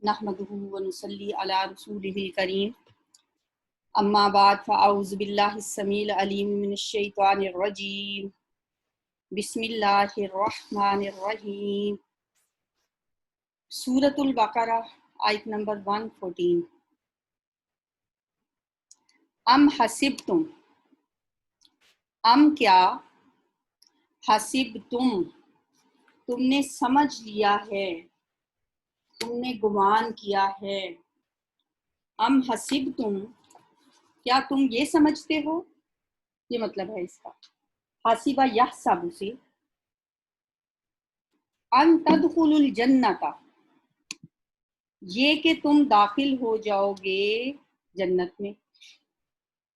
نحمده ونصلي على رسوله الكريم اما بعد فاعوذ بالله السميع العليم من الشيطان الرجيم بسم الله الرحمن الرحيم سورة البقرہ آیت نمبر 114 ام حسبتم ام کیا حسبتم تم نے سمجھ لیا ہے، تم نے گمان کیا ہے، ام حسبتم کیا تم یہ سمجھتے ہو، یہ مطلب ہے اس کا حسبہ یحسب سے ان تدخل الجنت یہ کہ تم داخل ہو جاؤ گے جنت میں،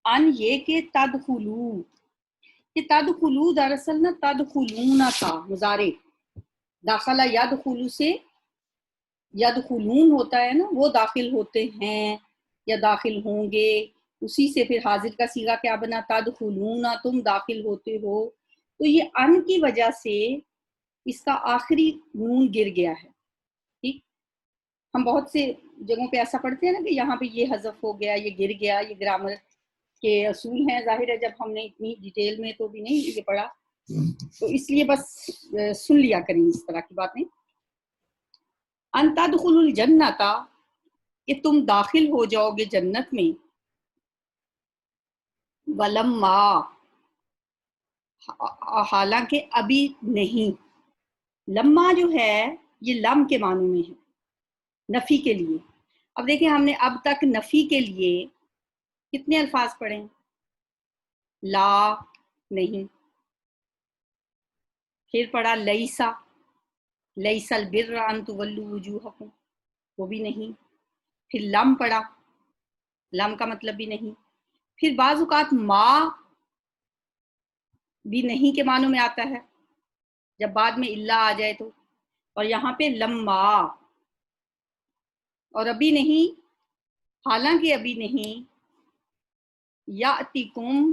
ان یہ کہ تدخلو کہ تدخلو دراصل نا تدخلون تھا مضارع، داخلہ یدخلو سے یدخلون ہوتا ہے نا، وہ داخل ہوتے ہیں یا داخل ہوں گے، اسی سے پھر حاضر کا صیغہ کیا بنا تدخلون، تم داخل ہوتے ہو، تو یہ ان کی وجہ سے اس کا آخری نون گر گیا ہے۔ ٹھیک، ہم بہت سے جگہوں پہ ایسا پڑھتے ہیں نا کہ یہاں پہ یہ حذف ہو گیا، یہ گر گیا، یہ گرامر کے اصول ہیں، ظاہر ہے جب ہم نے اتنی ڈیٹیل میں تو بھی نہیں یہ پڑھا، تو اس لیے بس سن لیا کریں اس طرح کی باتیں۔ ان تدخل الجنت کہ تم داخل ہو جاؤ گے جنت میں، ولما حالانکہ ابھی نہیں، لما جو ہے یہ لم کے معنی میں ہے، نفی کے لیے۔ اب دیکھیں ہم نے اب تک نفی کے لیے کتنے الفاظ پڑھیں، لا نہیں، پھر پڑھا لیسا، لیسا البر ان تولوا وجوہکم، وہ بھی نہیں، پھر لم پڑھا، لم کا مطلب بھی نہیں، پھر بعض اوقات ما بھی نہیں کے معنوں میں آتا ہے جب بعد میں اللہ آ جائے تو، اور یہاں پہ لما، اور ابھی نہیں، حالانکہ ابھی نہیں، یاتیکم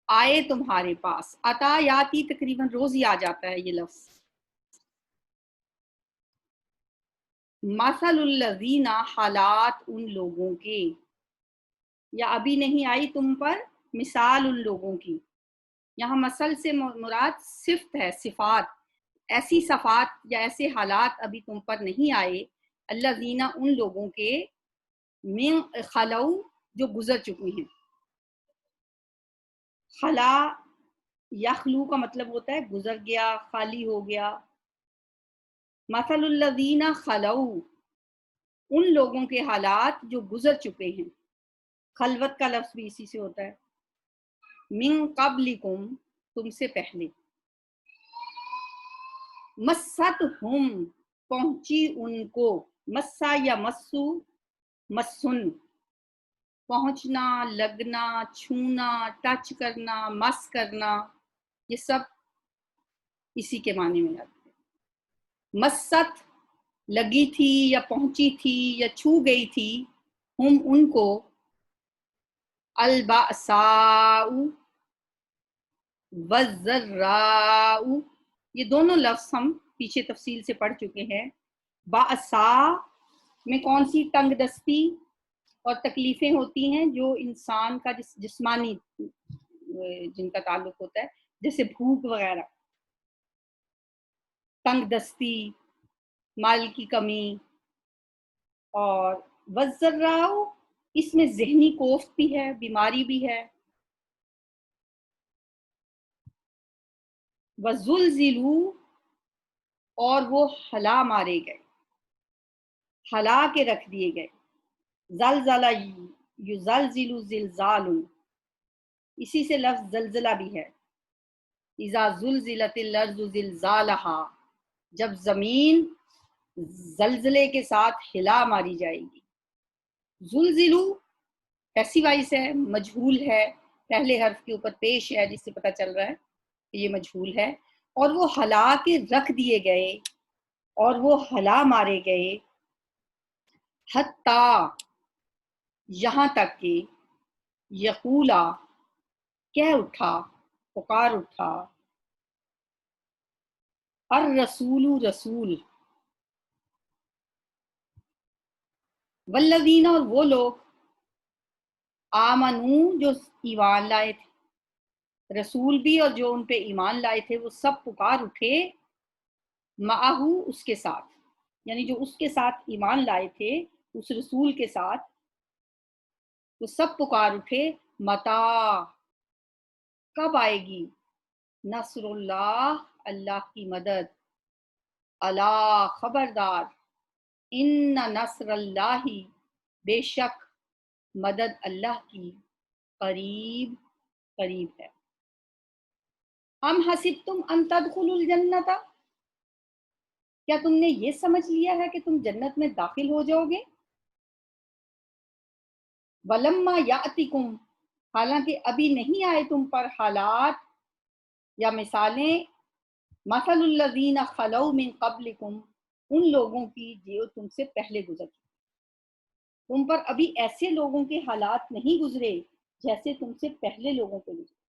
آئے تمہارے پاس، عطا یاتی تقریباً روز ہی آ جاتا ہے یہ لفظ۔ مثل الذین حالات ان لوگوں کے، یا ابھی نہیں آئی تم پر مثال ان لوگوں کی، یہاں مثل سے مراد صفت ہے، صفات، ایسی صفات یا ایسے حالات ابھی تم پر نہیں آئے، الذین ان لوگوں کے، من خلو جو گزر چکے ہیں۔ خلا یخلو کا مطلب ہوتا ہے گزر گیا، خالی ہو گیا۔ مثل الذین خلو ان لوگوں کے حالات جو گزر چکے ہیں، خلوت کا لفظ بھی اسی سے ہوتا ہے، من قبلکم تم سے پہلے، مستہم پہنچی ان کو، مسا یا مسو، مسن پہنچنا، لگنا، چھونا، ٹچ کرنا، مس کرنا، یہ سب اسی کے معنی میں آتے ہیں۔ مست لگی تھی یا پہنچی تھی یا چھو گئی تھی، ہم ان کو، البأساء والضراء، یہ دونوں لفظ ہم پیچھے تفصیل سے پڑھ چکے ہیں۔ بأسا میں کون سی تنگ دستی اور تکلیفیں ہوتی ہیں جو انسان کا جسمانی جن کا تعلق ہوتا ہے، جیسے بھوک وغیرہ، تنگ دستی، مال کی کمی، اور والضراء اس میں ذہنی کوفت بھی ہے، بیماری بھی ہے۔ وزلزلوا اور وہ ہلا مارے گئے، ہلا کے رکھ دیے گئے، زلزلہ یزلزل زلزال، اسی سے لفظ زلزلہ بھی ہے، اذا زلزلت الارض زلزالہا جب زمین زلزلے کے ساتھ ہلا ماری جائے گی۔ زلزلو پیسیو وائس ہے، مجہول ہے، پہلے حرف کے اوپر پیش ہے جس سے پتہ چل رہا ہے کہ یہ مجہول ہے، اور وہ ہلا کے رکھ دیے گئے، اور وہ ہلا مارے گئے، حتیٰ یہاں تک کہ یقولا کہہ اٹھا، پکار اٹھا، الرسول رسول، والذین، اور وہ لوگ، آمنو، جو ایمان لائے تھے، رسول بھی اور جو ان پہ ایمان لائے تھے وہ سب پکار اٹھے، معہو، اس کے ساتھ، یعنی جو اس کے ساتھ ایمان لائے تھے اس رسول کے ساتھ، وہ سب پکار اٹھے، متا، کب آئے گی، نصر اللہ، اللہ کی مدد، اللہ، خبردار، ان نصر اللہ، بے شک مدد اللہ کی، قریب، قریب ہے۔ ام حسبتم ان تدخلوا الجنت، کیا تم نے یہ سمجھ لیا ہے کہ تم جنت میں داخل ہو جاؤ گے، ولما یاتکم، حالانکہ ابھی نہیں آئے تم پر حالات یا مثالیں، مثل الذین خلو من قبلکم، ان لوگوں کی جو تم سے پہلے گزر چکے، تم پر ابھی ایسے لوگوں کے حالات نہیں گزرے جیسے تم سے پہلے لوگوں کے گزرے۔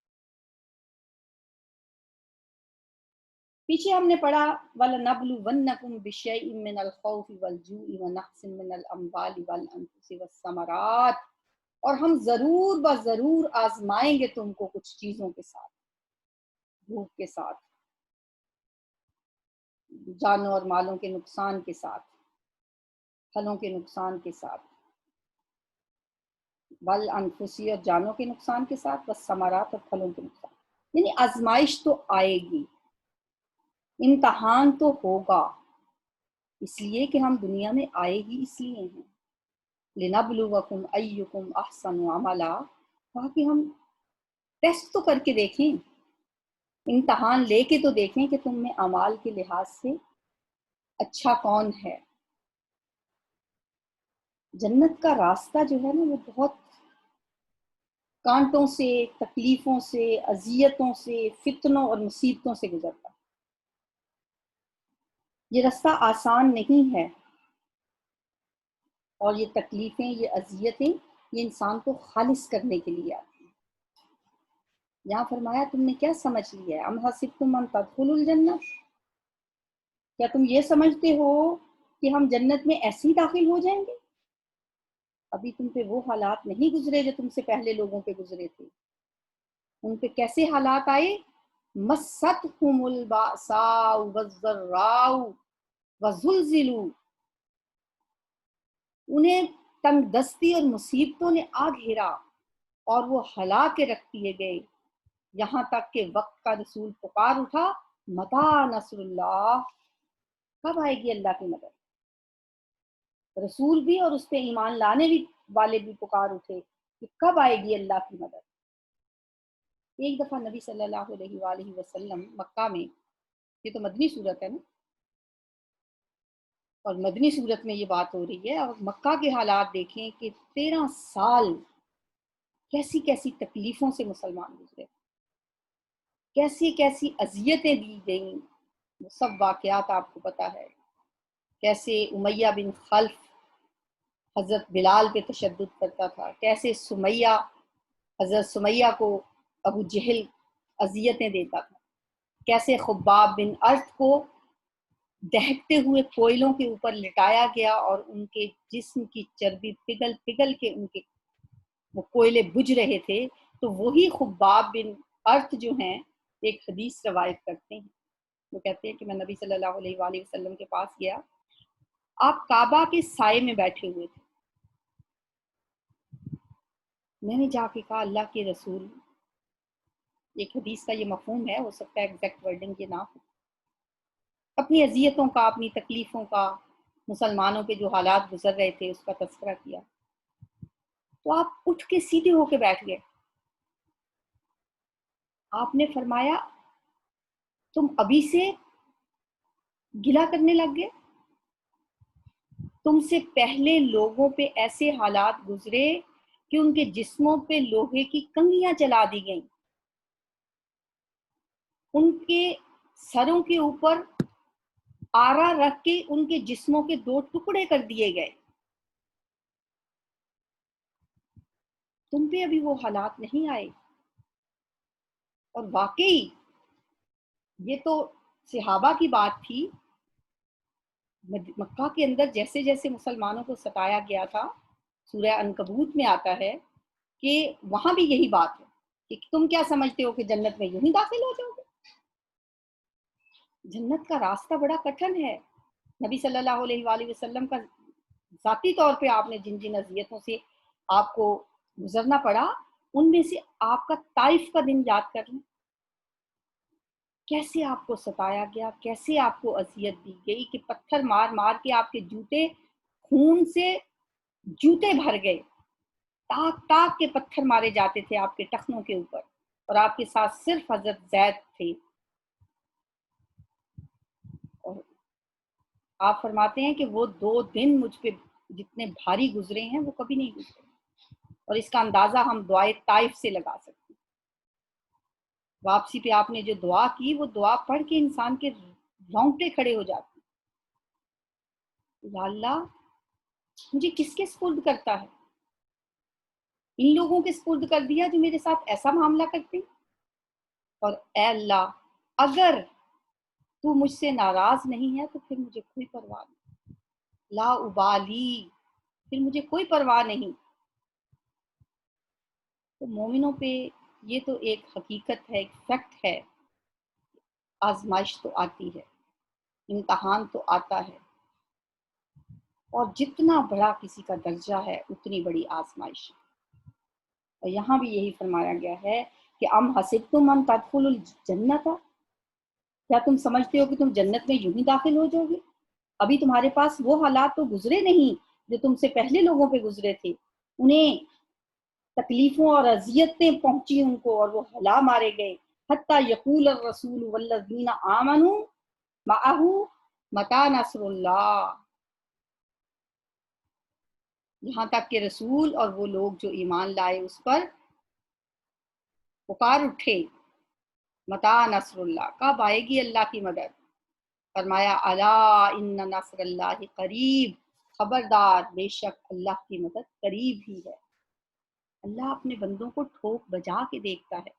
پیچھے ہم نے پڑھا وَلَنَبْلُوَنَّكُمْ بِشَيْءٍ مِّنَ الْخَوْفِ وَالْجُوعِ وَنَقْصٍ مِّنَ الْأَمْوَالِ وَالْأَنفُسِ وَالثَّمَرَاتِ، اور ہم ضرور بضرور آزمائیں گے تم کو کچھ چیزوں کے ساتھ، بھوک کے ساتھ، جانوں اور مالوں کے نقصان کے ساتھ، پھلوں کے نقصان کے ساتھ، والانفسی، اور جانوں کے نقصان کے ساتھ، والثمرات، اور پھلوں کے نقصان، یعنی آزمائش تو آئے گی، امتحان تو ہوگا، اس لیے کہ ہم دنیا میں آئے ہی اس لیے ہیں، لِنَبْلُوَكُمْ أَيُّكُمْ أَحْسَنُ عَمَلًا، تاکہ ہم ٹیسٹ تو کر کے دیکھیں، امتحان لے کے تو دیکھیں کہ تم میں اعمال کے لحاظ سے اچھا کون ہے۔ جنت کا راستہ جو ہے نا وہ بہت کانٹوں سے، تکلیفوں سے، اذیتوں سے، فتنوں اور مصیبتوں سے گزرتا ہے، یہ رستہ آسان نہیں ہے، اور یہ تکلیفیں، یہ اذیتیں، یہ انسان کو خالص کرنے کے لیے آتی ہیں۔ یہاں فرمایا تم نے کیا سمجھ لیا ہے، ام حسبتم ان تدخلوا الجنہ، کیا تم یہ سمجھتے ہو کہ ہم جنت میں ایسے ہی داخل ہو جائیں گے، ابھی تم پہ وہ حالات نہیں گزرے جو تم سے پہلے لوگوں پہ گزرے تھے۔ ان پہ کیسے حالات آئے، مستہم البأساء والضراء وزلزلوا، انہیں تنگ دستی اور مصیبتوں نے آ گھیرا اور وہ ہلا کے رکھ دیے گئے، یہاں تک کہ وقت کا رسول پکار اٹھا، متا نصر اللہ، کب آئے گی اللہ کی مدد، رسول بھی اور اس پہ ایمان لانے بھی والے بھی پکار اٹھے کہ کب آئے گی اللہ کی مدد۔ ایک دفعہ نبی صلی اللہ علیہ وآلہ وسلم مکہ میں، یہ تو مدنی صورت ہے نا، اور مدنی صورت میں یہ بات ہو رہی ہے، اور مکہ کے حالات دیکھیں کہ 13 سال کیسی کیسی تکلیفوں سے مسلمان گزرے، کیسی کیسی اذیتیں دی گئیں، وہ سب واقعات آپ کو پتہ ہے، کیسے امیہ بن خلف حضرت بلال پہ تشدد کرتا تھا، کیسے سمیہ، حضرت سمیہ کو ابو جہل اذیتیں دیتا تھا، کیسے خباب بن ارت کو دہکتے ہوئے کوئلوں کے اوپر لٹایا گیا اور ان کے جسم کی چربی پگھل پگھل کے ان کے وہ کوئلے بجھ رہے تھے، تو وہی خباب بن ارت جو ہیں ایک حدیث روایت کرتے ہیں، وہ کہتے ہیں کہ میں نبی صلی اللہ علیہ وآلہ وسلم کے پاس گیا، آپ کعبہ کے سائے میں بیٹھے ہوئے تھے، میں نے جا کے کہا اللہ کے رسول، ایک حدیث کا یہ مفہوم ہے، ہو سکتا ہے ایگزیکٹ ورڈنگ یہ نہ ہو، اپنی اذیتوں کا، اپنی تکلیفوں کا، مسلمانوں کے جو حالات گزر رہے تھے اس کا تذکرہ کیا، تو آپ اٹھ کے سیدھے ہو کے بیٹھ گئے، آپ نے فرمایا تم ابھی سے گلہ کرنے لگ گئے، تم سے پہلے لوگوں پہ ایسے حالات گزرے کہ ان کے جسموں پہ لوہے کی کنگھیاں چلا دی گئیں، ان کے سروں کے اوپر آرا رکھ کے ان کے جسموں کے 2 ٹکڑے کر دیے گئے، تم پہ ابھی وہ حالات نہیں آئے۔ اور واقعی یہ تو صحابہ کی بات تھی، مکہ کے اندر جیسے جیسے مسلمانوں کو ستایا گیا تھا، سورہ عنکبوت میں آتا ہے کہ وہاں بھی یہی بات ہے کہ تم کیا سمجھتے ہو کہ جنت میں یوں ہی داخل ہو جاؤ گے؟ جنت کا راستہ بڑا کٹھن ہے۔ نبی صلی اللہ علیہ وآلہ وسلم کا ذاتی طور پہ آپ نے جن جن اذیتوں سے آپ کو گزرنا پڑا، ان میں سے آپ کا طائف کا دن یاد کر لیں، کیسے آپ کو ستایا گیا، کیسے آپ کو اذیت دی گئی کہ پتھر مار مار کے آپ کے جوتے خون سے جوتے بھر گئے، تاک تاک کے پتھر مارے جاتے تھے آپ کے ٹخنوں کے اوپر، اور آپ کے ساتھ صرف حضرت زید تھے۔ اور آپ فرماتے ہیں کہ وہ 2 دن مجھ پہ جتنے بھاری گزرے ہیں وہ کبھی نہیں گزرے، اور اس کا اندازہ ہم دعائے طائف سے لگا سکتے ہیں۔ واپسی پہ آپ نے جو دعا کی، وہ دعا پڑھ کے انسان کے رونگٹے کھڑے ہو جاتے ہیں۔ یا اللہ، مجھے کس کے سپرد کرتا ہے؟ ان لوگوں کے سپرد کر دیا جو میرے ساتھ ایسا معاملہ کرتے ہیں۔ اور اے اللہ، اگر تو مجھ سے ناراض نہیں ہے تو پھر مجھے کوئی پرواہ نہیں، لا ابالی، پھر مجھے کوئی پرواہ نہیں۔ تو مومنوں پہ یہ تو ایک حقیقت ہے، ایک فیکٹ ہے، آزمائش تو آتی ہے، امتحان تو آتا ہے، اور جتنا بڑا کسی کا درجہ ہے اتنی بڑی آزمائش۔ اور یہاں بھی یہی فرمایا گیا ہے کہ ام حسبتم ان تدخلوا الجنت، کیا تم سمجھتے ہو کہ تم جنت میں یوں ہی داخل ہو جاؤ گے؟ ابھی تمہارے پاس وہ حالات تو گزرے نہیں جو تم سے پہلے لوگوں پہ گزرے تھے، انہیں تکلیفوں اور اذیتیں پہنچی ان کو، اور وہ ہلا مارے گئے۔ حتی یقول الرسول والذین آمنوا معہ متی نصر اللہ، یہاں تک کہ رسول اور وہ لوگ جو ایمان لائے اس پر پکار اٹھے، متی نصر اللہ، کب آئے گی اللہ کی مدد؟ فرمایا الا ان نصر اللہ قریب، خبردار، بے شک اللہ کی مدد قریب ہی ہے۔ اللہ اپنے بندوں کو ٹھوک بجا کے دیکھتا ہے۔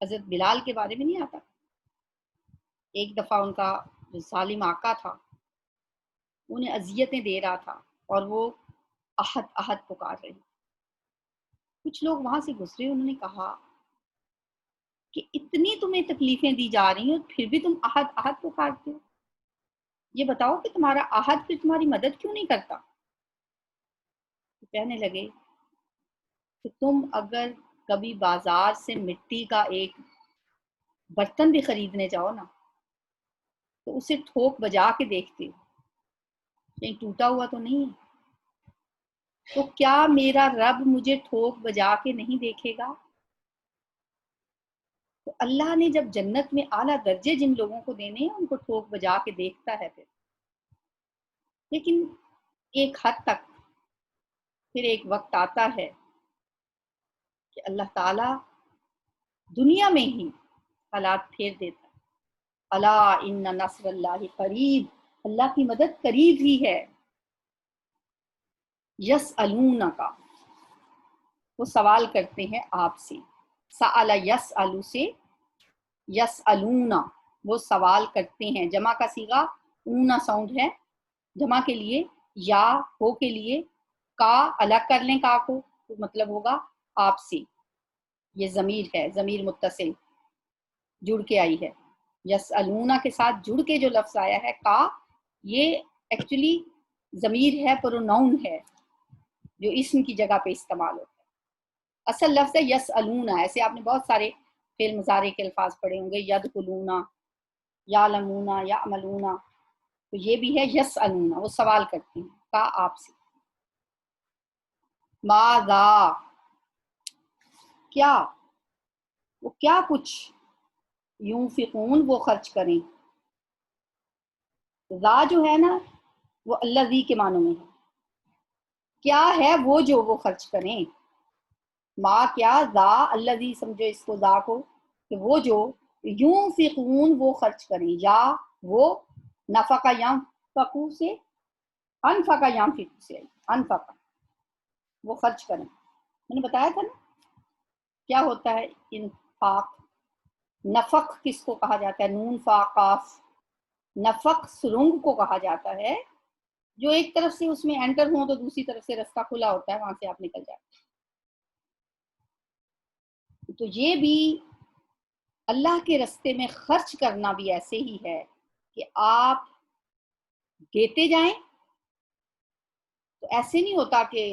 حضرت بلال کے بارے میں نہیں آتا، ایک دفعہ ان کا جو ظالم آقا تھا انہیں اذیتیں دے رہا تھا، اور وہ احد احد پکار رہے۔ کچھ لوگ وہاں سے گزرے، انہوں نے کہا کہ اتنی تمہیں تکلیفیں دی جا رہی ہیں پھر بھی تم احد احد پکارتے ہو، یہ بتاؤ کہ تمہارا احد پھر تمہاری مدد کیوں نہیں کرتا؟ تو کہنے لگے کہ تم اگر کبھی بازار سے مٹی کا ایک برتن بھی خریدنے جاؤ نا تو اسے ٹھوک بجا کے دیکھتے ہو کہیں ٹوٹا ہوا تو نہیں ہے، تو کیا میرا رب مجھے ٹھوک بجا کے نہیں دیکھے گا؟ تو اللہ نے جب جنت میں اعلیٰ درجے جن لوگوں کو دینے ہیں ان کو ٹھوک بجا کے دیکھتا ہے پھر، لیکن ایک حد تک پھر ایک وقت آتا ہے کہ اللہ تعالیٰ دنیا میں ہی حالات پھیر دیتا ہے۔ الا ان نصر اللہ قریب، اللہ کی مدد قریب ہی ہے۔ یسألون کا، وہ سوال کرتے ہیں آپ سے، سأل یسألو سے، یسألون وہ سوال کرتے ہیں، جمع کا صیغہ اونا ساؤنڈ ہے، جمع کے لیے یا ہو کے لیے، کا الگ کر لیں کا کو تو مطلب ہوگا آپ سے، یہ ضمیر ہے، ضمیر متصل جڑ کے آئی ہے۔ یسألونا کے ساتھ جڑ کے جو لفظ آیا ہے کا، یہ ایکچولی ضمیر ہے، پروناؤن ہے جو اسم کی جگہ پہ استعمال ہوتا ہے۔ اصل لفظ ہے یسألونا، ایسے آپ نے بہت سارے فعل مضارع کے الفاظ پڑھے ہوں گے، یدخلونا، یعلمونا، یعملونا، تو یہ بھی ہے یسألونا، وہ سوال کرتے ہیں کا آپ سے۔ ماذا، کیا، وہ کیا کچھ، یونفقون وہ خرچ کریں، ذا جو ہے نا وہ الذی کے معنوں میں ہے، کیا ہے وہ جو وہ خرچ کریں، ما کیا، ذا الذی سمجھو اس کو ذا کو کہ وہ جو، یونفقون وہ خرچ کریں، یا وہ نفقہ ینفقو سے، انفقہ ینفقو سے، انفقہ وہ خرچ کریں۔ میں نے بتایا تھا نا کیا ہوتا ہے انفاق، نفق کس کو کہا جاتا ہے، نون فا قاف، نفق سرنگ کو کہا جاتا ہے جو ایک طرف سے اس میں انٹر ہوں تو دوسری طرف سے راستہ کھلا ہوتا ہے، وہاں سے آپ نکل جائیں. تو یہ بھی اللہ کے راستے میں خرچ کرنا بھی ایسے ہی ہے کہ آپ دیتے جائیں. تو ایسے نہیں ہوتا کہ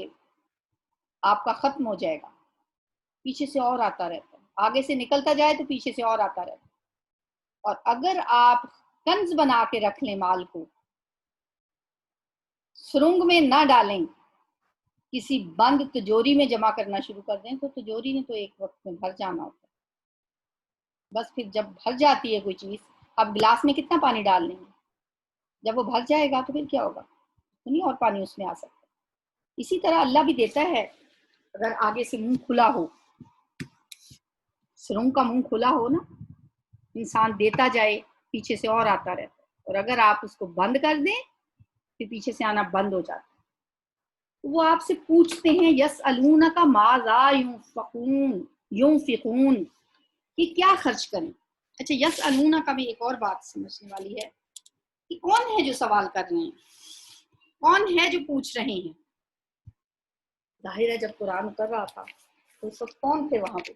آپ کا ختم ہو جائے گا، پیچھے سے اور آتا رہتا ہے، آگے سے نکلتا جائے تو پیچھے سے اور آتا رہتا ہے. اور اگر آپ کنز بنا کے رکھ لیں مال کو، سرنگ میں نہ ڈالیں، کسی بند تجوری میں جمع کرنا شروع کر دیں، تو تجوری نے تو ایک وقت میں بھر جانا ہوتا ہے. بس پھر جب بھر جاتی ہے کوئی چیز، آپ گلاس میں کتنا پانی ڈال لیں گے، جب وہ بھر جائے گا تو پھر کیا ہوگا، تو نہیں اور پانی اس میں آ سکتا. اسی طرح اللہ بھی دیتا ہے، اگر آگے سے منہ کھلا ہو، سرنگ کا منہ کھلا ہو نا، انسان دیتا جائے، پیچھے سے اور آتا رہتا ہے. اور اگر آپ اس کو بند کر دیں پھر پیچھے سے آنا بند ہو جاتا ہے. وہ آپ سے پوچھتے ہیں یسألونک ماذا ينفقون، کہ کیا خرچ کریں. اچھا، یسألونک کا بھی ایک اور بات سمجھنے والی ہے کہ کون ہے جو سوال کر رہے ہیں، کون ہے جو پوچھ رہے ہیں. ظاہر ہے جب قرآن اتر رہا تھا تو اس وقت کون تھے وہاں پہ؟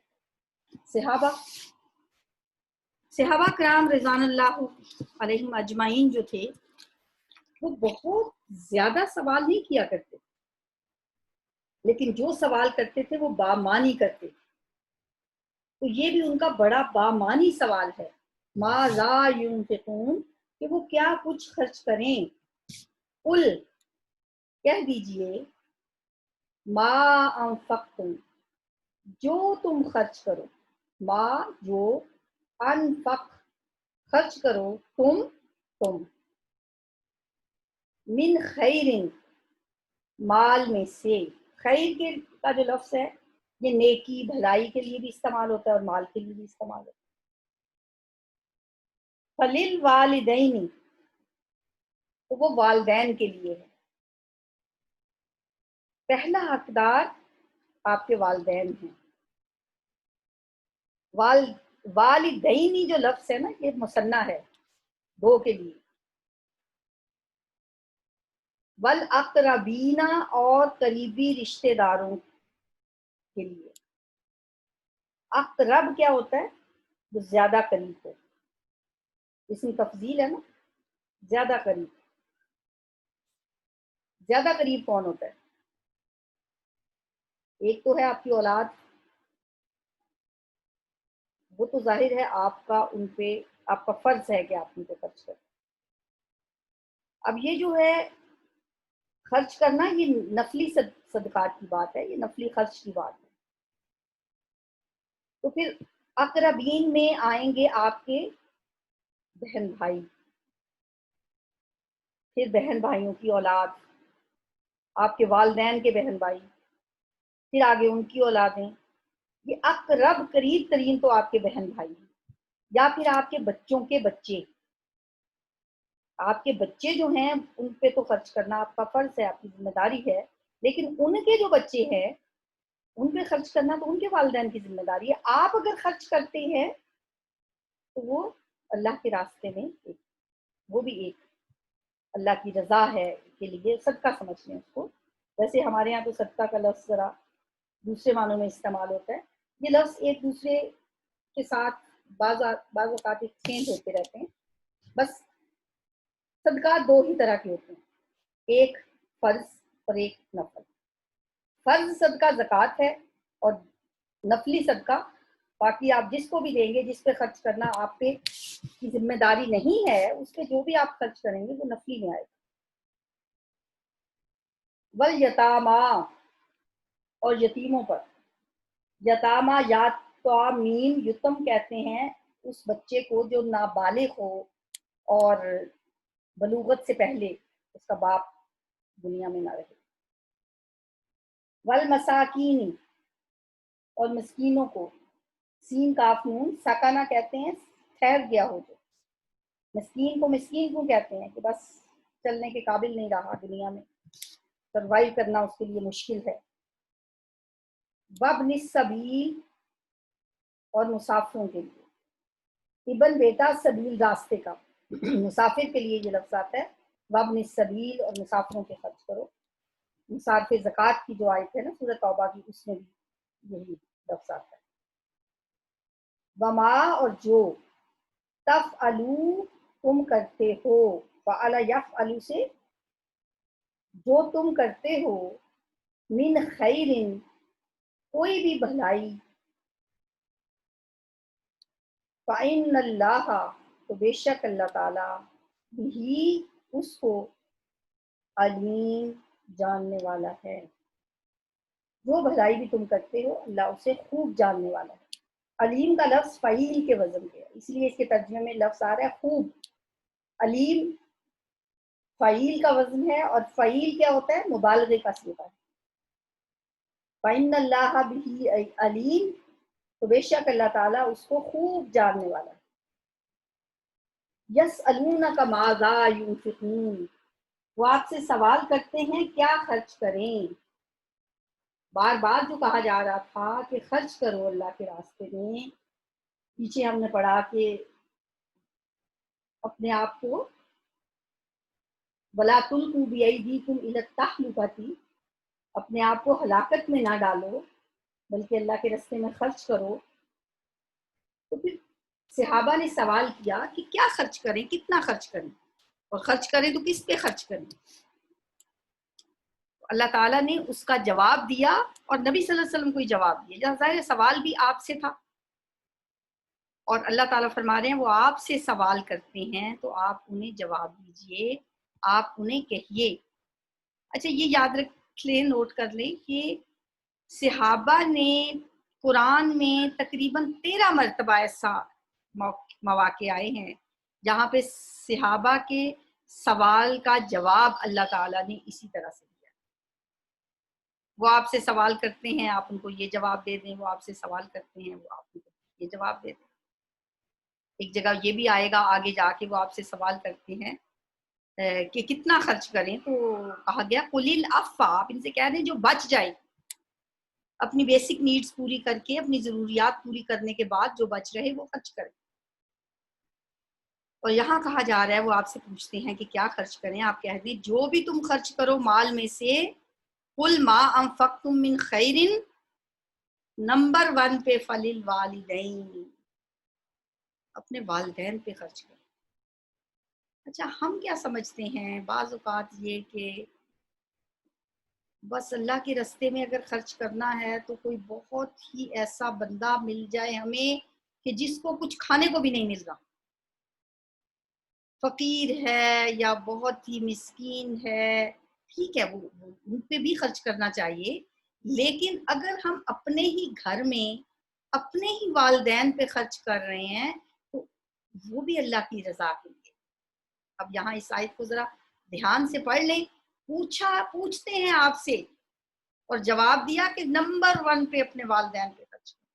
صحابہ کرام رضوان اللہ علیہم اجمعین جو تھے، وہ بہت زیادہ سوال نہیں کیا کرتے، لیکن جو سوال کرتے تھے وہ بامانی کرتے. تو یہ بھی ان کا بڑا بامانی سوال ہے، ماذا ينفقون، کہ وہ کیا کچھ خرچ کریں. قل، کہہ دیجئے، ما انفقتم، جو تم خرچ کرو، ما، جو، انفق، خرچ کرو، تم، من خیر، مال میں سے. خیر کے کا جو لفظ ہے یہ نیکی بھلائی کے لیے بھی استعمال ہوتا ہے اور مال کے لیے بھی استعمال ہوتا ہے. فللوالدین، تو وہ والدین کے لیے ہے. پہلا حقدار آپ کے والدین ہیں. والدینی جو لفظ ہے نا یہ مثنیٰ ہے، دو کے لیے. والاقربین، اور قریبی رشتہ داروں کے لیے. اقرب کیا ہوتا ہے؟ جو زیادہ قریب ہو، اسم تفضیل ہے نا، زیادہ قریب. زیادہ قریب کون ہوتا ہے؟ ایک تو ہے آپ کی اولاد، وہ تو ظاہر ہے آپ کا ان پہ، آپ کا فرض ہے کہ آپ ان پہ خرچ کریں. اب یہ جو ہے خرچ کرنا، یہ نفلی صدقات کی بات ہے، یہ نفلی خرچ کی بات ہے. تو پھر اقربین میں آئیں گے آپ کے بہن بھائی، پھر بہن بھائیوں کی اولاد، آپ کے والدین کے بہن بھائی، پھر آگے ان کی اولادیں. یہ اقرب، قریب ترین تو آپ کے بہن بھائی ہیں، یا پھر آپ کے بچوں کے بچے. آپ کے بچے جو ہیں ان پہ تو خرچ کرنا آپ کا فرض ہے، آپ کی ذمہ داری ہے، لیکن ان کے جو بچے ہیں ان پہ خرچ کرنا تو ان کے والدین کی ذمہ داری ہے. آپ اگر خرچ کرتے ہیں تو وہ اللہ کے راستے میں وہ بھی ایک اللہ کی رضا ہے کے لیے صدقہ سمجھ لیں اس کو. ویسے ہمارے یہاں تو صدقہ کا لفظ ذرا دوسرے معنوں میں استعمال ہوتا ہے. یہ لفظ ایک دوسرے کے ساتھ بعض اوقات ایکسچینج ہوتے رہتے ہیں. بس صدقات دو ہی طرح کے ہوتے ہیں، ایک فرض اور ایک نفل. فرض صدقہ زکوٰۃ ہے، اور نفلی صدقہ باقی آپ جس کو بھی دیں گے، جس پہ خرچ کرنا آپ پہ کی ذمہ داری نہیں ہے، اس پہ جو بھی آپ خرچ کریں گے وہ نفلی میں آئے گا. والیتاما، اور یتیموں پر. یتاما، یاتامین، یتم کہتے ہیں اس بچے کو جو نابالغ ہو اور بلوغت سے پہلے اس کا باپ دنیا میں نہ رہے. والمساکین، اور مسکینوں کو. سین کاف نون ساکانہ کہتے ہیں ٹھہر گیا ہو. جو مسکین کو مسکین کیوں کہتے ہیں؟ کہ بس چلنے کے قابل نہیں رہا، دنیا میں سروائیو کرنا اس کے لیے مشکل ہے. وابن السبیل، اور مسافروں کے لیے. ابن بیٹا سبیل، راستے کا. مسافر کے لیے یہ لفظ آتا ہے وابن السبیل، اور مسافروں کے خرچ کرو. مصارف زکوٰۃ کی جو آیت ہے نا سورۃ توبہ کی، اس میں بھی یہی لفظ آتا ہے. وما، اور جو، تفعلوا تم کرتے ہو، فعل یفعل سے جو تم کرتے ہو، من خیر کوئی بھی بھلائی، فإن اللہ تو بے شک اللہ تعالیٰ بھی اس کو علیم جاننے والا ہے. جو بھلائی بھی تم کرتے ہو اللہ اسے خوب جاننے والا ہے. علیم کا لفظ فعیل کے وزن پہ ہے، اس لیے اس کے ترجمے میں لفظ آ رہا ہے خوب. علیم فعیل کا وزن ہے، اور فعیل کیا ہوتا ہے؟ مبالغے کا صیغہ ہے. فإن اللہ بھی علیم تو بے شک اللہ تعالیٰ اس کو خوب جاننے والا ہے. یسألونک ماذا ينفقون، وہ آپ سے سوال کرتے ہیں کیا خرچ کریں. بار بار جو کہا جا رہا تھا کہ خرچ کرو اللہ کے راستے میں، پیچھے ہم نے پڑھا کہ اپنے آپ کو وَلَا تُلْقُوا بِأَيْدِيكُمْ إِلَى التَّهْلُكَةِ، اپنے آپ کو ہلاکت میں نہ ڈالو بلکہ اللہ کے راستے میں خرچ کرو. تو پھر صحابہ نے سوال کیا کہ کیا خرچ کریں، کتنا خرچ کریں، اور خرچ کریں تو کس پہ خرچ کریں. اللہ تعالیٰ نے اس کا جواب دیا، اور نبی صلی اللہ علیہ وسلم کو ہی جواب دیا. ظاہر سوال بھی آپ سے تھا، اور اللہ تعالیٰ فرما رہے ہیں وہ آپ سے سوال کرتے ہیں تو آپ انہیں جواب دیجئے، آپ انہیں کہیے. اچھا یہ یاد رکھ لیں، نوٹ کر لیں کہ صحابہ نے قرآن میں تقریباً 13 مرتبہ ایسا مواقع آئے ہیں جہاں پہ صحابہ کے سوال کا جواب اللہ تعالیٰ نے اسی طرح سے دیا. وہ آپ سے سوال کرتے ہیں، آپ ان کو یہ جواب دے دیں. وہ آپ سے سوال کرتے ہیں، وہ آپ ان کو یہ جواب دے دیں. ایک جگہ یہ بھی آئے گا آگے جا کے، وہ آپ سے سوال کرتے ہیں کہ کتنا خرچ کریں، تو کہا گیا قُلِ الْعَفْوَ، آپ ان سے کہہ دیں جو بچ جائے، اپنی بیسک نیڈز پوری کر کے، اپنی ضروریات پوری کرنے کے بعد جو بچ رہے وہ خرچ کریں. اور یہاں کہا جا رہا ہے وہ آپ سے پوچھتے ہیں کہ کیا خرچ کریں، آپ کہہ دیں جو بھی تم خرچ کرو مال میں سے، قُلْ مَا أَنفَقْتُم مِّن خَيْرٍ، نمبر 1 پہ فَلِلْوَالِدَيْنِ، اپنے والدین پہ خرچ کریں. اچھا ہم کیا سمجھتے ہیں بعض اوقات یہ کہ بس اللہ کے راستے میں اگر خرچ کرنا ہے تو کوئی بہت ہی ایسا بندہ مل جائے ہمیں کہ جس کو کچھ کھانے کو بھی نہیں مل رہا، فقیر ہے یا بہت ہی مسکین ہے، ٹھیک ہے وہ ان پہ بھی خرچ کرنا چاہیے. لیکن اگر ہم اپنے ہی گھر میں اپنے ہی والدین پہ خرچ کر رہے ہیں تو وہ بھی اللہ کی رضا کے لیے. اب یہاں اس آیت کو ذرا دھیان سے پڑھ لیں. پوچھتے ہیں آپ سے، اور جواب دیا کہ نمبر 1 پہ اپنے والدین پہ خرچ کریں.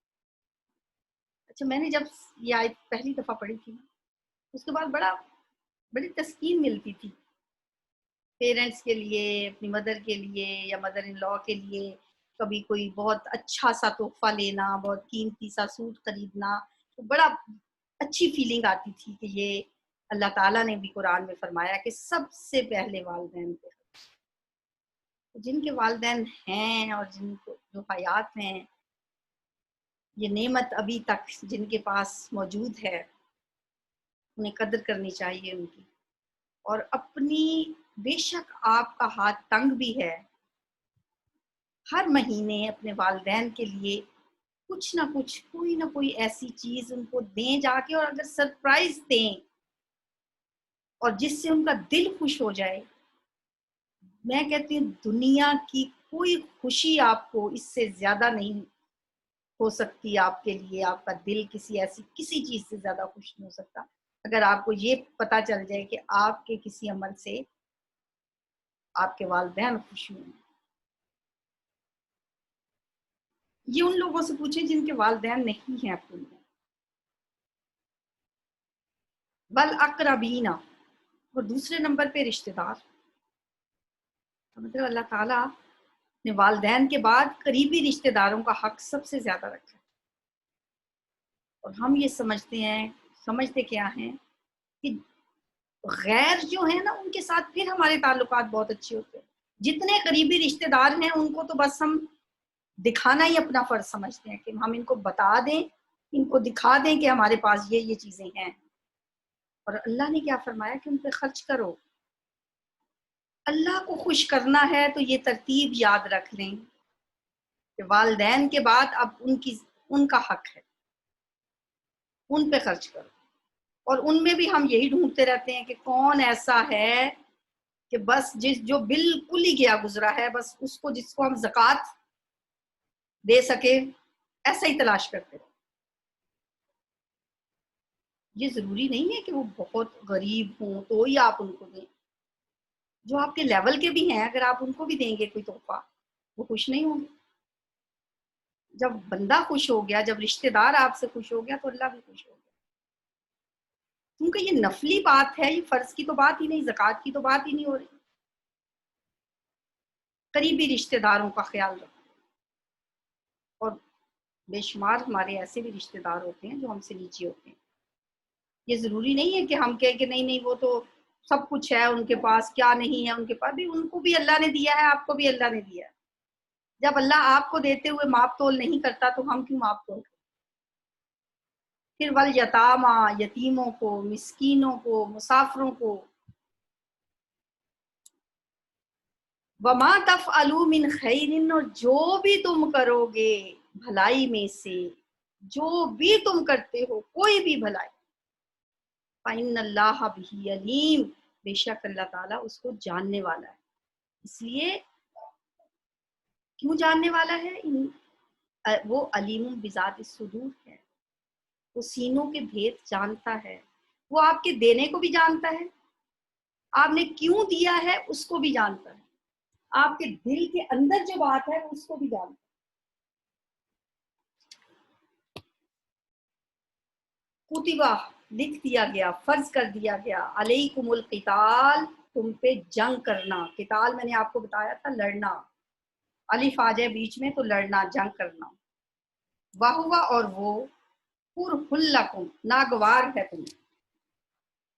اچھا میں نے جب یہ آیت پہلی دفعہ پڑھی تھی اس کے بعد بڑی تسکین ملتی تھی پیرنٹس کے لیے، اپنی مدر کے لیے یا مدر ان لا کے لیے. کبھی کوئی بہت اچھا سا تحفہ لینا، بہت قیمتی سا سوٹ خریدنا، تو بڑا اچھی فیلنگ آتی تھی کہ یہ اللہ تعالیٰ نے بھی قرآن میں فرمایا کہ سب سے پہلے والدین پہ. جن کے والدین ہیں اور جن کو جو حیات ہیں، یہ نعمت ابھی تک جن کے پاس موجود ہے انہیں قدر کرنی چاہیے ان کی. اور اپنی، بے شک آپ کا ہاتھ تنگ بھی ہے، ہر مہینے اپنے والدین کے لیے کچھ نہ کچھ، کوئی نہ کوئی ایسی چیز ان کو دیں جا کے، اور اگر سرپرائز دیں اور جس سے ان کا دل خوش ہو جائے. میں کہتی ہوں دنیا کی کوئی خوشی آپ کو اس سے زیادہ نہیں ہو سکتی آپ کے لیے. آپ کا دل کسی چیز سے زیادہ خوش نہیں ہو سکتا اگر آپ کو یہ پتا چل جائے کہ آپ کے کسی عمل سے آپ کے والدین خوش ہوئے. یہ ان لوگوں سے پوچھیں جن کے والدین نہیں ہیں اپنے میں. والاقربین، اور دوسرے نمبر پہ رشتہ دار. مطلب اللہ تعالیٰ نے والدین کے بعد قریبی رشتہ داروں کا حق سب سے زیادہ رکھا ہے. اور ہم یہ سمجھتے کیا ہیں کہ غیر جو ہیں نا ان کے ساتھ پھر ہمارے تعلقات بہت اچھے ہوتے ہیں. جتنے قریبی رشتہ دار ہیں ان کو تو بس ہم دکھانا ہی اپنا فرض سمجھتے ہیں کہ ہم ان کو بتا دیں، ان کو دکھا دیں کہ ہمارے پاس یہ چیزیں ہیں. اور اللہ نے کیا فرمایا کہ ان پہ خرچ کرو. اللہ کو خوش کرنا ہے تو یہ ترتیب یاد رکھ لیں کہ والدین کے بعد اب ان کا حق ہے، ان پہ خرچ کرو. اور ان میں بھی ہم یہی ڈھونڈتے رہتے ہیں کہ کون ایسا ہے کہ بس جو بالکل ہی گیا گزرا ہے، بس اس کو جس کو ہم زکوٰۃ دے سکے ایسا ہی تلاش کرتے رہے. یہ ضروری نہیں ہے کہ وہ بہت غریب ہوں تو ہی آپ ان کو دیں. جو آپ کے لیول کے بھی ہیں اگر آپ ان کو بھی دیں گے کوئی تحفہ وہ خوش نہیں ہوں گے. جب بندہ خوش ہو گیا، جب رشتہ دار آپ سے خوش ہو گیا تو اللہ بھی خوش ہو گیا. کیونکہ یہ نفلی بات ہے، یہ فرض کی تو بات ہی نہیں، زکوٰۃ کی تو بات ہی نہیں ہو رہی. قریبی رشتہ داروں کا خیال رکھو. اور بے شمار ہمارے ایسے بھی رشتہ دار ہوتے ہیں جو ہم سے نیچے ہوتے ہیں. یہ ضروری نہیں ہے کہ ہم کہیں کہ نہیں وہ تو سب کچھ ہے ان کے پاس، کیا نہیں ہے ان کے پاس. بھی ان کو بھی اللہ نے دیا ہے، آپ کو بھی اللہ نے دیا ہے. جب اللہ آپ کو دیتے ہوئے ماپ تول نہیں کرتا تو ہم کیوں ماپ تول کریں. پھر والیتاما، یتیموں کو، مسکینوں کو، مسافروں کو. وما تفعلوا من خیر، اور جو بھی تم کرو گے بھلائی میں سے، جو بھی تم کرتے ہو کوئی بھی بھلائی، فإن اللہ بہ علیم، بے شک اللہ تعالیٰ اس کو جاننے والا ہے. اس لیے کیوں جاننے والا ہے؟ وہ علیم بذات الصدور ہے، وہ سینوں کے بھید جانتا ہے. وہ آپ کے دینے کو بھی جانتا ہے، آپ نے کیوں دیا ہے اس کو بھی جانتا ہے، آپ کے دل کے اندر جو بات ہے اس کو بھی جانتا ہے. کتبہ لکھ دیا گیا، فرض کر دیا گیا، علیکم القتال، تم پہ جنگ کرنا. قتال میں نے آپ کو بتایا تھا لڑنا، الف آ جائے بیچ میں تو لڑنا، جنگ کرنا. وہوا، اور وہ کرہ لکم، ناگوار ہے تمہیں،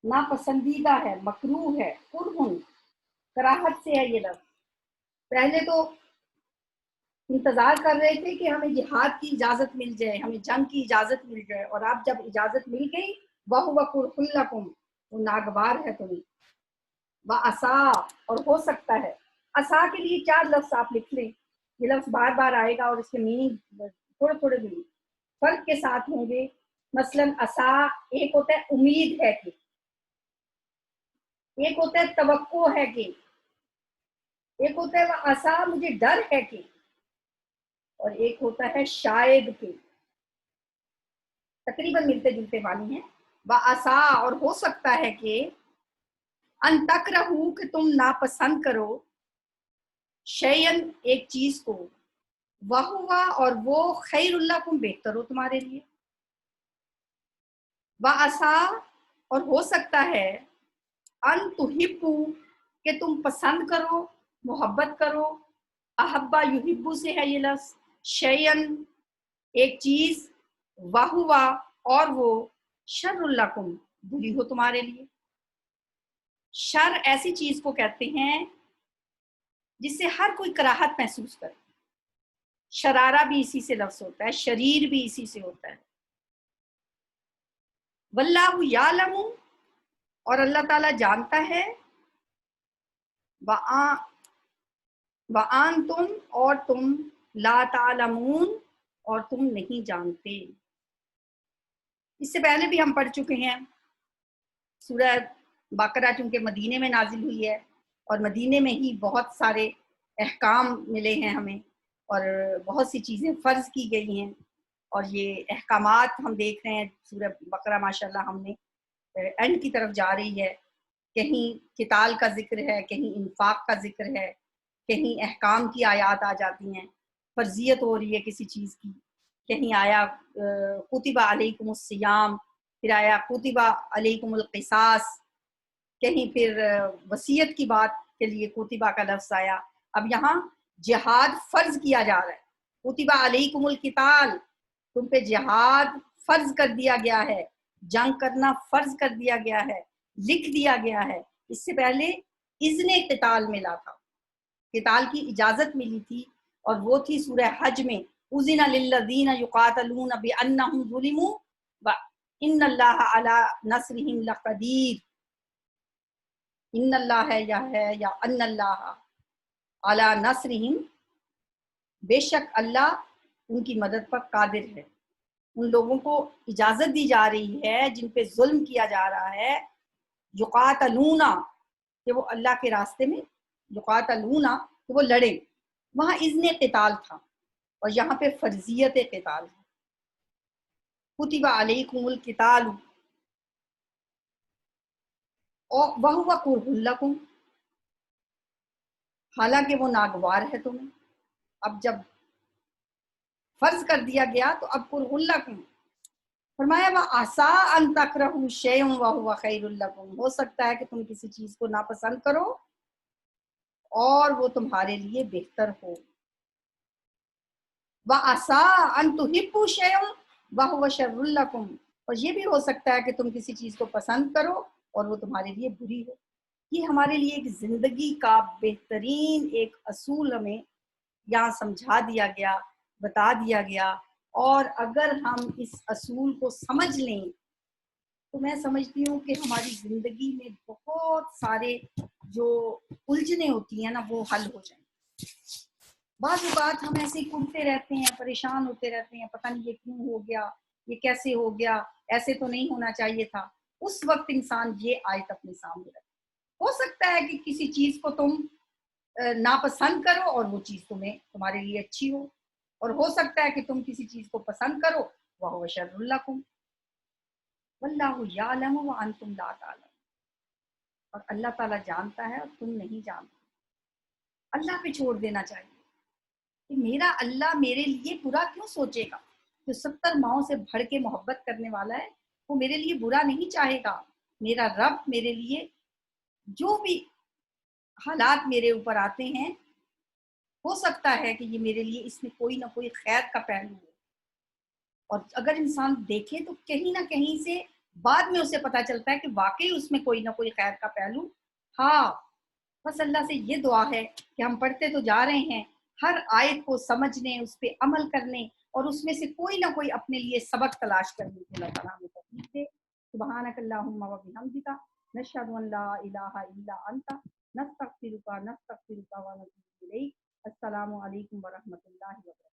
ناپسندیدہ ہے، مکروہ ہے. کرہن کراہت سے ہے یہ لفظ. پہلے تو انتظار کر رہے تھے کہ ہمیں جہاد کی اجازت مل جائے، ہمیں جنگ کی اجازت مل جائے، اور اب جب اجازت مل گئی وَهُوَ كُرْهٌ لَكُمْ، وہ ناگوار ہے تمہیں. وَعَسَىٰ، اور ہو سکتا ہے. عصا کے لیے 4 لفظ آپ لکھ لیں، یہ لفظ بار بار آئے گا اور اس کے میننگ تھوڑے تھوڑے بھی فرق کے ساتھ ہوں گے. مثلاً عصا ایک ہوتا ہے امید ہے کہ، ایک ہوتا ہے توقع ہے کہ، ایک ہوتا ہے وَعَسَىٰ مجھے ڈر ہے کہ، اور ایک ہوتا ہے شاید کہ. تقریباً ملتے جلتے معنی ہیں. وَعَسَىٰ، اور ہو سکتا ہے کہ، ان تکرہو، کہ تم ناپسند کرو، شیئن ایک چیز کو، وہوا، اور وہ خیر لکم بہتر ہو تمہارے لیے. وَعَسَىٰ، اور ہو سکتا ہے، ان تحبو، کہ تم پسند کرو، محبت کرو. احبا یحبو سے ہے یہ لفظ. شیئن ایک چیز، وہوا، اور وہ شر لکم بری ہو تمہارے لیے. شر ایسی چیز کو کہتے ہیں جس سے ہر کوئی کراہت محسوس کرے. شرارہ بھی اسی سے لفظ ہوتا ہے، شریر بھی اسی سے ہوتا ہے. واللہ یعلم، اور اللہ تعالیٰ جانتا ہے. وَأَنْتُمْ، اور تم، لا تعلمون، اور تم نہیں جانتے. اس سے پہلے بھی ہم پڑھ چکے ہیں سورہ بقرہ، چونکہ مدینے میں نازل ہوئی ہے اور مدینے میں ہی بہت سارے احکام ملے ہیں ہمیں، اور بہت سی چیزیں فرض کی گئی ہیں. اور یہ احکامات ہم دیکھ رہے ہیں سورہ بقرہ ماشاءاللہ ہم نے اینڈ کی طرف جا رہی ہے. کہیں قتال کا ذکر ہے، کہیں انفاق کا ذکر ہے، کہیں احکام کی آیات آ جاتی ہیں، فرضیت ہو رہی ہے کسی چیز کی. کہیں آیا کتب علیکم الصیام، پھر آیا کتب علیکم القصاص، کہیں پھر وصیت کی بات کے لیے کتبہ کا لفظ آیا. اب یہاں جہاد فرض کیا جا رہا ہے. کتب علیکم القتال، تم پہ جہاد فرض کر دیا گیا ہے، جنگ کرنا فرض کر دیا گیا ہے. لکھ دیا گیا ہے. اس سے پہلے اذن قتال ملا تھا، قتال کی اجازت ملی تھی، اور وہ تھی سورہ حج میں اذن للذین یقاتلون بانہم ظلموا وان اللہ علی نصرہم لقدیر. ان اللہ ہے یا ان اللہ علی نصرہم، بے شک اللہ ان کی مدد پر قادر ہے. ان لوگوں کو اجازت دی جا رہی ہے جن پہ ظلم کیا جا رہا ہے، یقاتلون، کہ وہ اللہ کے راستے میں، یقاتلون کہ وہ لڑیں. وہاں اذن قتال تھا اور یہاں پہ فرضیت قتال ہے. کتب علیکم القتال وہو کرہ لکم، حالانکہ وہ ناگوار ہے تمہیں. اب جب فرض کر دیا گیا تو اب کرہ لکم، فرمایا وَعَسَىٰ أَن تَكْرَهُوا شَيْئًا وَهُوَ خَيْرٌ لَكُمْ، ہو سکتا ہے کہ تم کسی چیز کو ناپسند کرو اور وہ تمہارے لیے بہتر ہو. وَعَسَىٰ أَن تُحِبُّوا شَيْئًا وَهُوَ شَرٌّ لَكُمْ، اور یہ بھی ہو سکتا ہے کہ تم کسی چیز کو پسند کرو اور وہ تمہارے لیے بری ہو. یہ ہمارے لیے ایک زندگی کا بہترین ایک اصول ہمیں یہاں سمجھا دیا گیا، بتا دیا گیا. اور اگر ہم اس اصول کو سمجھ لیں تو میں سمجھتی ہوں کہ ہماری زندگی میں بہت سارے جو الجھنیں ہوتی ہیں نا وہ حل ہو جائیں. بعض اوقات ہم ایسے ہی کڑتے رہتے ہیں، پریشان ہوتے رہتے ہیں، پتہ نہیں یہ کیوں ہو گیا، یہ کیسے ہو گیا، ایسے تو نہیں ہونا چاہیے تھا. اس وقت انسان یہ آیت اپنے سامنے رکھے. ہو سکتا ہے کہ کسی چیز کو تم ناپسند کرو اور وہ چیز تمہارے لیے اچھی ہو، اور ہو سکتا ہے کہ تم کسی چیز کو پسند کرو وَهُوَ شَرٌّ لَكُمْ وَاللَّهُ يَعْلَمُ وَأَنْتُمْ لَا تَعْلَمُونَ، اور اللہ تعالیٰ جانتا ہے اور تم نہیں جانتے. اللہ پہ چھوڑ دینا چاہیے کہ میرا اللہ میرے لیے برا کیوں سوچے گا. جو 70 ماؤں سے بڑھ کے محبت کرنے والا ہے وہ میرے لیے برا نہیں چاہے گا. میرا رب میرے لیے جو بھی حالات میرے اوپر آتے ہیں، ہو سکتا ہے کہ یہ میرے لیے اس میں کوئی نہ کوئی خیر کا پہلو ہو. اور اگر انسان دیکھے تو کہیں نہ کہیں سے بعد میں اسے پتا چلتا ہے کہ واقعی اس میں کوئی نہ کوئی خیر کا پہلو. ہاں، بس اللہ سے یہ دعا ہے کہ ہم پڑھتے تو جا رہے ہیں، ہر آیت کو سمجھنے، اس پہ عمل کرنے اور اس میں سے کوئی نہ کوئی اپنے لیے سبق تلاش کرنے کی اللہ تعالیٰ ہمیں توفیق دے. سبحانک اللہم و بحمدک، نشہد ان لا الہ الا انت، نستغفرک و نتوب الیک. السلام علیکم ورحمۃ اللہ وبرکاتہ.